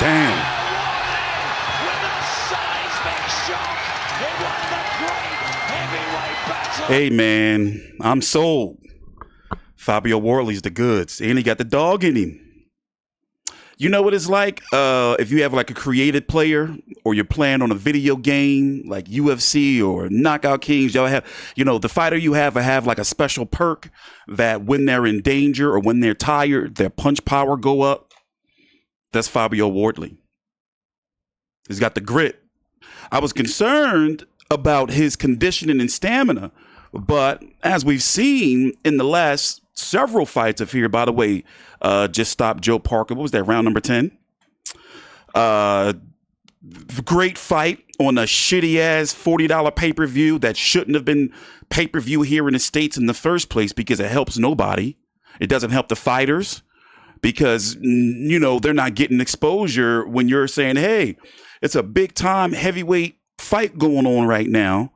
Damn. Hey, man, I'm sold. Fabio Wardley's the goods. And he got the dog in him. You know what it's like if you have like a creative player or you're playing on a video game like UFC or Knockout Kings, y'all have, the fighter you have like a special perk that when they're in danger or when they're tired, their punch power go up. That's Fabio Wardley. He's got the grit. I was concerned about his conditioning and stamina, but as we've seen in the last several fights of here, by the way, just stopped Joe Parker. What was that, round number 10? Great fight on a shitty ass $40 pay-per-view that shouldn't have been pay-per-view here in the States in the first place because it helps nobody. It doesn't help the fighters because, they're not getting exposure when you're saying, hey, it's a big time heavyweight fight going on right now,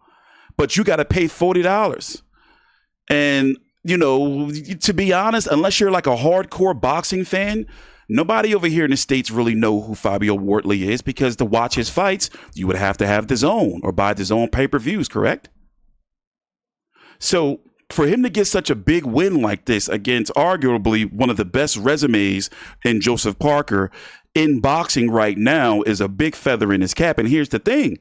but you got to pay $40. And, to be honest, unless you're like a hardcore boxing fan, nobody over here in the States really know who Fabio Wardley is because to watch his fights, you would have to have DAZN or buy DAZN pay-per-views, correct? So for him to get such a big win like this against arguably one of the best resumes in Joseph Parker in boxing right now is a big feather in his cap. And here's the thing.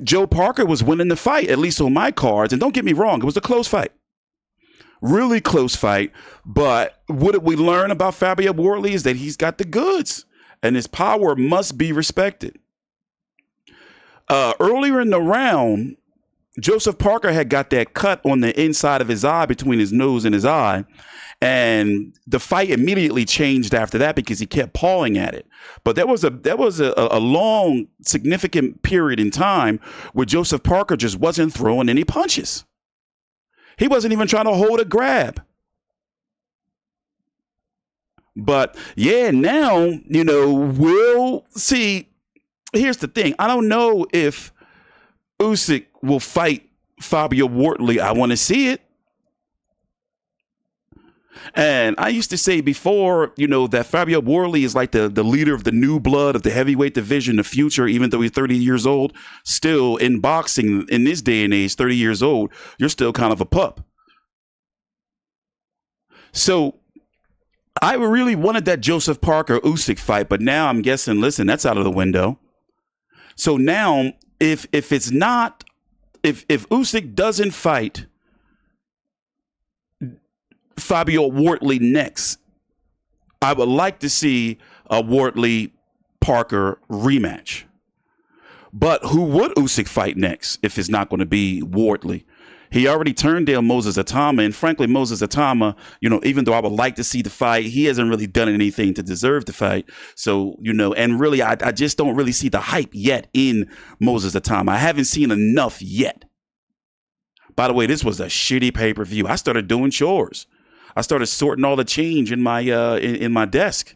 Joe Parker was winning the fight, at least on my cards. And don't get me wrong, it was a close fight. Really close fight. But what did we learn about Fabio Wardley is that he's got the goods and his power must be respected. Earlier in the round, Joseph Parker had got that cut on the inside of his eye between his nose and his eye. And the fight immediately changed after that because he kept pawing at it. But there was a long, significant period in time where Joseph Parker just wasn't throwing any punches. He wasn't even trying to hold a grab. But yeah, now, we'll see. Here's the thing. I don't know if Usyk will fight Fabio Wardley. I want to see it. And I used to say before, that Fabio Wardley is like the leader of the new blood of the heavyweight division, the future, even though he's 30 years old, still in boxing in this day and age, 30 years old, you're still kind of a pup. So I really wanted that Joseph Parker Usyk fight, but now I'm guessing, listen, that's out of the window. So now if Usyk doesn't fight Fabio Wardley next, I would like to see a Wardley Parker rematch. But who would Usyk fight next if it's not going to be Wardley? He already turned down Moses Atama, and frankly, Moses Atama, even though I would like to see the fight, he hasn't really done anything to deserve the fight. So, and really, I just don't really see the hype yet in Moses Atama. I haven't seen enough yet. By the way, this was a shitty pay-per-view. I started doing chores. I started sorting all the change in my in my desk.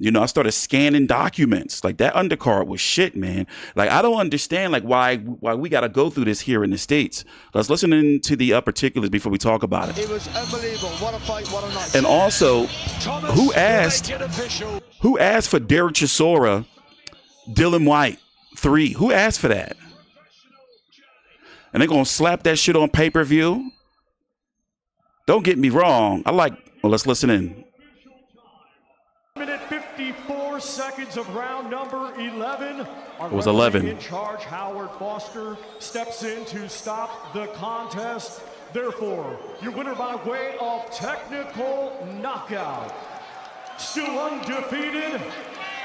I started scanning documents. Like that undercard was shit, man. Like I don't understand why we got to go through this here in the States. Let's listen into the particulars before we talk about it. It was unbelievable. What a fight, what a night. And also, who asked for Derek Chisora, Dylan White 3? Who asked for that? And they're gonna slap that shit on pay-per-view. Don't get me wrong. Let's listen in. Minute 54 seconds of round number 11. It was 11. In charge, Howard Foster steps in to stop the contest. Therefore, your winner by way of technical knockout, still undefeated,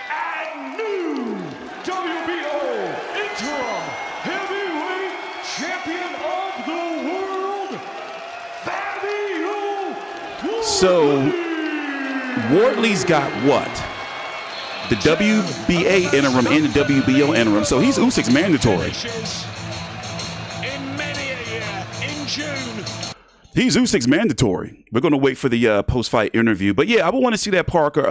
and new WBO interim heavyweight champion of the world, Fabio Wardley. So Wardley's got what? The WBA interim and the WBO interim. So he's Usyk's mandatory. In many a year, in June. He's Usyk's mandatory. We're going to wait for the post-fight interview. But yeah, I would want to see that Parker.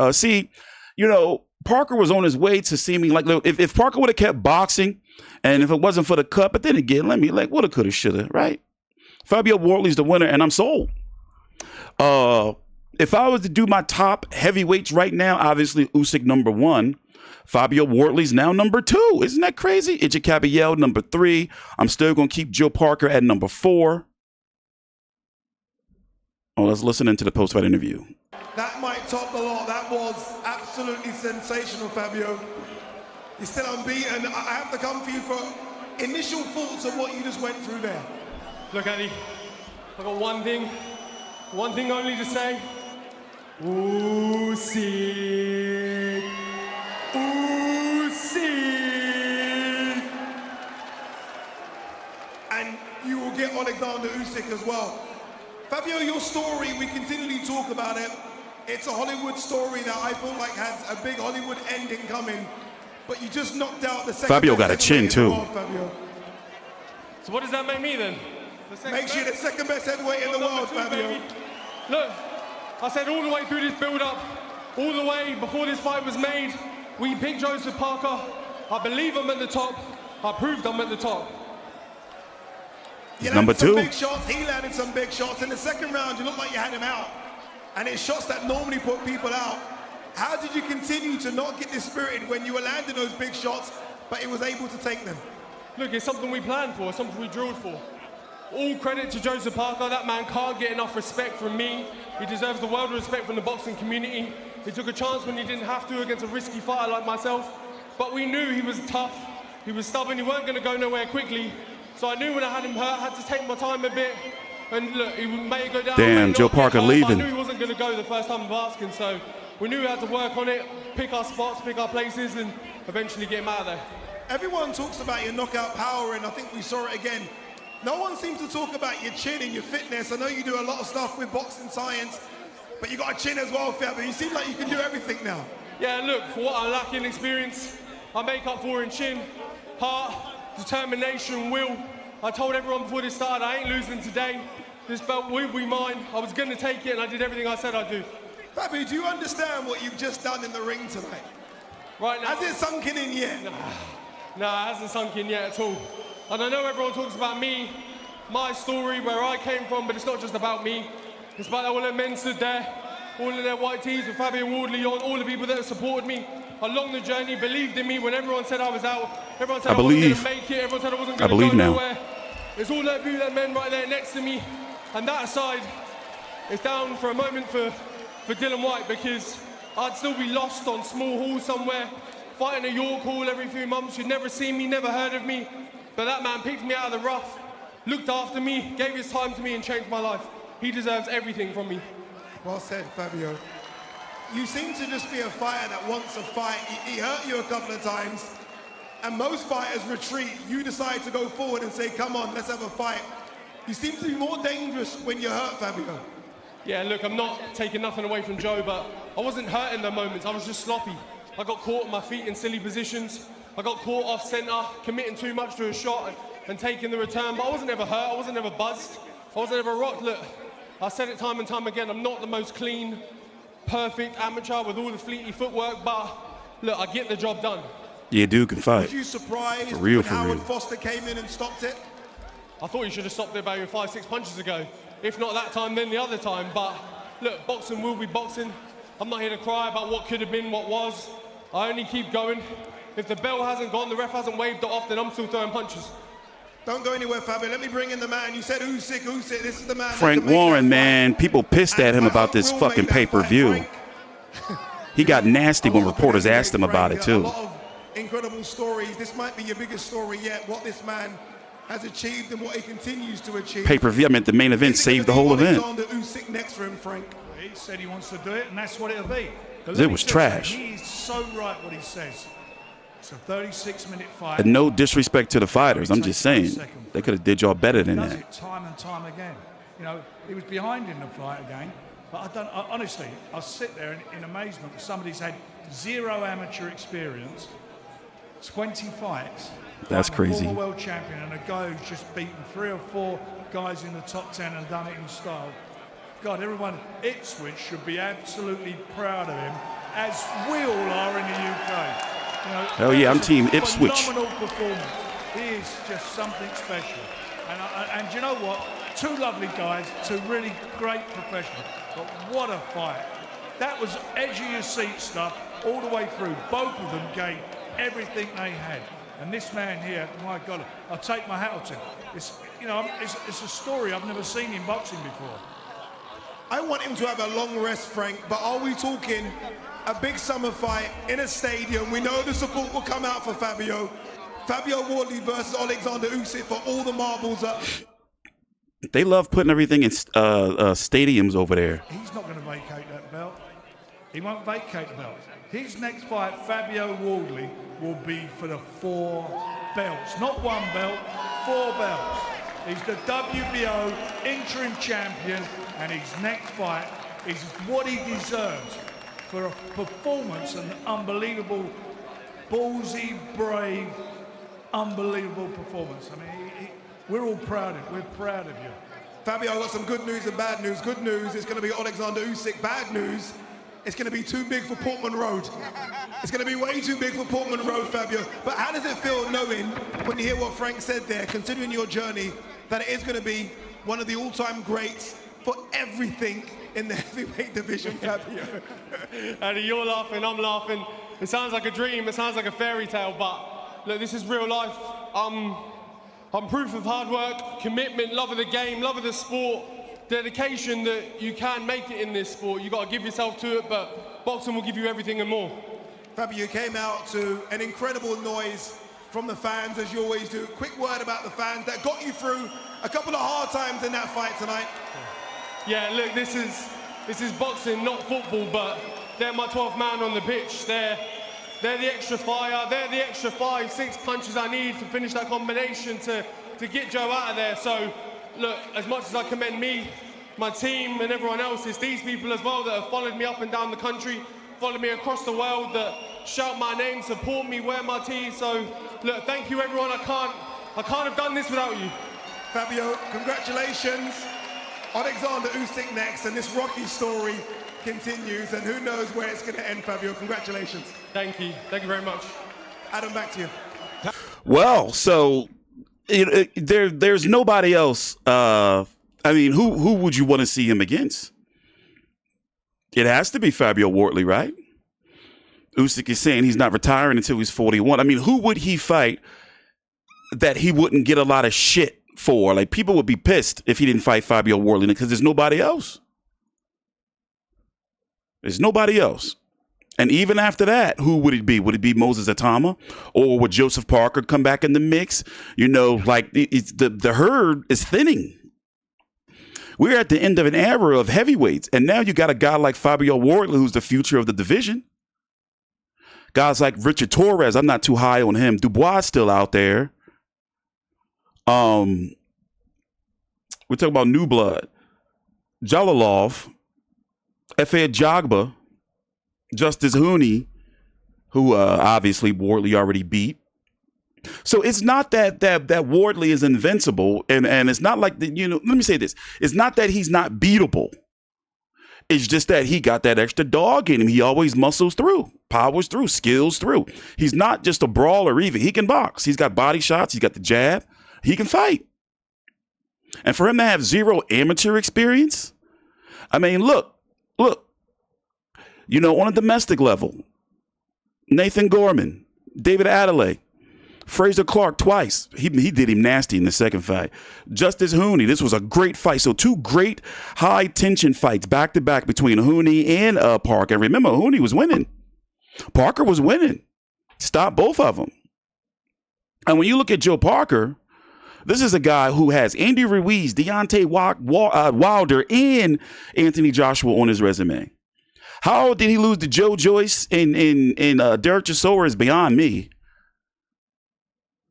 Parker was on his way to see me. Like, if Parker would have kept boxing, and if it wasn't for the cut, but then again, woulda, coulda, shoulda, right? Fabio Wardley's the winner, and I'm sold. If I was to do my top heavyweights right now, obviously Usyk number 1. Fabio Wardley's now number 2. Isn't that crazy? Ija Caballel number 3. I'm still going to keep Joe Parker at number 4. Oh, let's listen into the post-fight interview. That might top the lot. That was absolutely sensational, Fabio. You're still unbeaten. I have to come for you for initial thoughts of what you just went through there. Look, Eddie, I've got one thing only to say. Usyk. Usyk. And you will get Alexander Usyk as well. Fabio, your story, we continually talk about it. It's a Hollywood story that I feel like has a big Hollywood ending coming, but you just knocked out the second. Fabio got a chin too. Fabio. So what does that make me then? Makes you the second best heavyweight in the world, Fabio. Baby. Look, I said all the way through this build-up, all the way before this fight was made, we picked Joseph Parker. I believe I'm at the top. I proved I'm at the top. You number 2. Big shots. He landed some big shots. In the second round, you looked like you had him out. And it's shots that normally put people out. How did you continue to not get dispirited when you were landing those big shots, but he was able to take them? Look, it's something we planned for, something we drilled for. All credit to Joseph Parker. That man can't get enough respect from me. He deserves the world of respect from the boxing community. He took a chance when he didn't have to against a risky fighter like myself. But we knew he was tough. He was stubborn. He weren't going to go nowhere quickly. So I knew when I had him hurt, I had to take my time a bit. And look, he may go down. Damn, Joe Parker leaving. I knew he wasn't going to go the first time of asking. So we knew we had to work on it, pick our spots, pick our places, and eventually get him out of there. Everyone talks about your knockout power, and I think we saw it again. No one seems to talk about your chin and your fitness. I know you do a lot of stuff with boxing science, but you got a chin as well, Fabio. You seem like you can do everything now. Yeah, look, for what I lack in experience, I make up for in chin, heart, determination, will. I told everyone before this started, I ain't losing today. This belt will be mine. I was going to take it, and I did everything I said I'd do. Fabio, do you understand what you've just done in the ring tonight? Right now. Has it sunk in yet? Nah, it hasn't sunk in yet at all. And I know everyone talks about me, my story, where I came from, but it's not just about me. It's about all the men stood there, all of their white tees with Fabio Wardley on, all the people that have supported me along the journey, believed in me when everyone said I was out. Everyone said I wasn't going to make it. Everyone said I wasn't going to go nowhere. It's all that view, that men right there next to me. And that aside, it's down for a moment for Dylan White, because I'd still be lost on small hall somewhere, fighting a York Hall every few months. You'd never seen me, never heard of me. But that man picked me out of the rough, looked after me, gave his time to me, and changed my life. He deserves everything from me. Well said, Fabio. You seem to just be a fighter that wants a fight. He hurt you a couple of times, and most fighters retreat. You decide to go forward and say, come on, let's have a fight. You seem to be more dangerous when you're hurt, Fabio. Yeah, look, I'm not taking nothing away from Joe, but I wasn't hurt in the moments. I was just sloppy. I got caught on my feet in silly positions. I got caught off centre, committing too much to a shot and taking the return, but I wasn't ever hurt. I wasn't ever buzzed. I wasn't ever rocked. Look, I said it time and time again, I'm not the most clean, perfect amateur with all the fleety footwork, but look, I get the job done. Yeah, dude can fight. Were you surprised for real, when Howard Foster came in and stopped it? I thought he should have stopped it about 5-6 punches ago. If not that time, then the other time. But look, boxing will be boxing. I'm not here to cry about what could have been, what was. I only keep going. If the bell hasn't gone, the ref hasn't waved it off, then I'm still throwing punches. Don't go anywhere, Fabio. Let me bring in the man. You said Usyk. This is the man. Frank Warren, man. People pissed at him about this fucking pay-per-view. He got nasty when reporters asked him about it, too. A lot of incredible stories. This might be your biggest story yet, what this man has achieved and what he continues to achieve. Pay-per-view, I meant the main event saved the whole event. Usyk next for him, Frank. He said he wants to do it, and that's what it'll be. It was trash. He's so right what he says. It's a 36-minute fight. And no disrespect to the fighters. I'm just saying they could have did y'all better than Does that. it time and time again. You know, he was behind in the fight again. But honestly, I sit there in amazement. Somebody's had 0 amateur experience, 20 fights. That's crazy. A former world champion and a guy who's just beaten 3 or 4 guys in the top 10 and done it in style. God, everyone, Ipswich should be absolutely proud of him, as we all are in the UK. You know, hell yeah, I'm team Ipswich. Phenomenal performance. He is just something special. And you know what? 2 lovely guys, 2 really great professionals. But what a fight. That was edge of your seat stuff all the way through. Both of them gave everything they had. And this man here, my God, I'll take my hat off to him. It's, you know, it's a story I've never seen in boxing before. I want him to have a long rest, Frank, but are we talking a big summer fight in a stadium? We know the support will come out for Fabio. Fabio Wardley versus Alexander Usyk for all the marbles up. They love putting everything in stadiums over there. He's not going to vacate that belt. He won't vacate the belt. His next fight, Fabio Wardley, will be for the 4 belts. Not 1 belt, 4 belts. He's the WBO interim champion, and his next fight is what he deserves for a performance, an unbelievable, ballsy, brave, unbelievable performance. I mean, we're all proud of it. We're proud of you. Fabio, I've got some good news and bad news. Good news, it's going to be Alexander Usyk. Bad news, it's going to be too big for Portman Road. It's going to be way too big for Portman Road, Fabio. But how does it feel knowing, when you hear what Frank said there, considering your journey, that it is going to be one of the all-time greats for everything in the heavyweight division, Fabio? Eddie, you're laughing, I'm laughing. It sounds like a dream, it sounds like a fairy tale, but look, this is real life. I'm proof of hard work, commitment, love of the game, love of the sport, dedication that you can make it in this sport. You got to give yourself to it, but boxing will give you everything and more. Fabio, you came out to an incredible noise from the fans, as you always do. Quick word about the fans that got you through a couple of hard times in that fight tonight. Yeah, look, this is boxing, not football, but they're my 12th man on the pitch. They're the extra fire, they're the extra 5-6 punches I need to finish that combination to get Joe out of there. So, look, as much as I commend me, my team and everyone else, it's these people as well that have followed me up and down the country, followed me across the world, that shout my name, support me, wear my tee. So, look, thank you everyone. I can't have done this without you. Fabio, congratulations. Alexander Usyk next, and this rocky story continues, and who knows where it's going to end, Fabio. Congratulations. Thank you very much. Adam, back to you. Well, so there's nobody else. I mean, who would you want to see him against? It has to be Fabio Wardley, right? Usyk is saying he's not retiring until he's 41. I mean, who would he fight that he wouldn't get a lot of shit for? Like, people would be pissed if he didn't fight Fabio Wardley because there's nobody else. There's nobody else. And even after that, who would it be? Would it be Moses Atama? Or would Joseph Parker come back in the mix? You know, like, the herd is thinning. We're at the end of an era of heavyweights. And now you got a guy like Fabio Wardley, who's the future of the division. Guys like Richard Torres, I'm not too high on him. Dubois is still out there. We're talking about new blood. Jalalov, Efe Jagba, Justice Hooney, who obviously Wardley already beat. So it's not that Wardley is invincible, and it's not like let me say this. It's not that he's not beatable. It's just that he got that extra dog in him. He always muscles through, powers through, skills through. He's not just a brawler either. He can box. He's got body shots. He's got the jab. He can fight. And for him to have zero amateur experience, I mean, look, on a domestic level, Nathan Gorman, David Adelaide, Fraser Clark twice. He did him nasty in the second fight. Justice Hooney, this was a great fight. So 2 great high-tension fights back-to-back between Hooney and Parker. And remember, Hooney was winning. Parker was winning. Stopped both of them. And when you look at Joe Parker, this is a guy who has Andy Ruiz, Deontay Wilder, and Anthony Joshua on his resume. How did he lose to Joe Joyce and Derek Chisora is beyond me.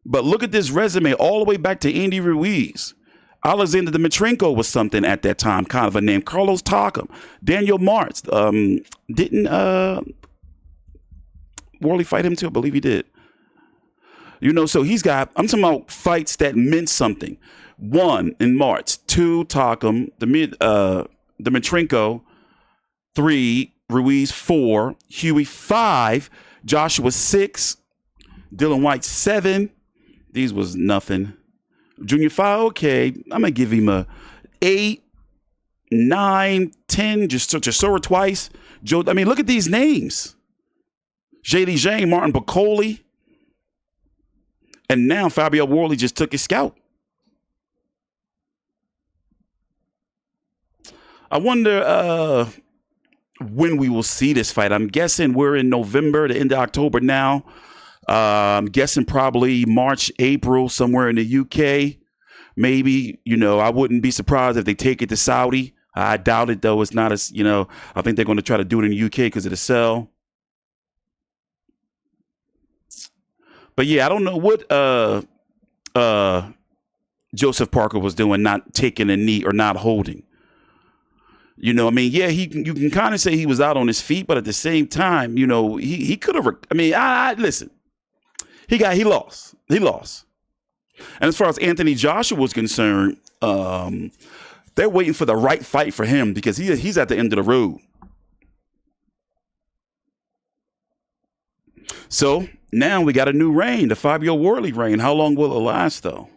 But look at this resume all the way back to Andy Ruiz. Alexander Dmitrenko was something at that time, kind of a name. Carlos Takam, Daniel Martz. Didn't Wardley fight him too? I believe he did. So he's got, I'm talking about fights that meant something. 1 in March, 2 Takam, Dmitrenko, 3 Ruiz, 4 Huey, 5 Joshua, 6 Dylan White, 7. These was nothing. Junior 5, okay, I'm gonna give him a 8. 9, 10, just saw her twice. Joe, I mean, look at these names. J.D. Jane, Martin Bacoli. And now Fabio Wardley just took his scalp. I wonder when we will see this fight. I'm guessing we're in November, the end of October now. I'm guessing probably March, April, somewhere in the UK. Maybe, I wouldn't be surprised if they take it to Saudi. I doubt it, though. It's not as, I think they're going to try to do it in the UK because of the sell. But yeah, I don't know what Joseph Parker was doing, not taking a knee or not holding. Yeah, you can kind of say he was out on his feet, but at the same time, he could have. Listen, he lost. He lost. And as far as Anthony Joshua was concerned, they're waiting for the right fight for him because he's at the end of the road. So now we got a new reign, the Fabio Wardley reign. How long will it last, though?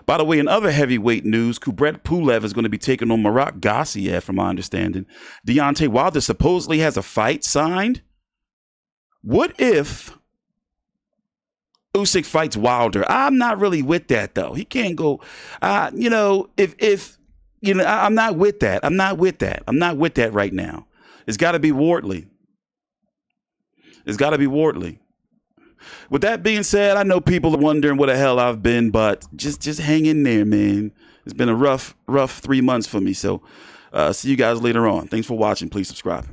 By the way, in other heavyweight news, Kubrat Pulev is going to be taking on Marat Gassiev, from my understanding. Deontay Wilder supposedly has a fight signed. What if Usyk fights Wilder? I'm not really with that, though. He can't go, I'm not with that. I'm not with that. I'm not with that right now. It's got to be Wardley. It's got to be Wardley. With that being said, I know people are wondering where the hell I've been, but just hang in there, man. It's been a rough 3 months for me. So see you guys later on. Thanks for watching. Please subscribe.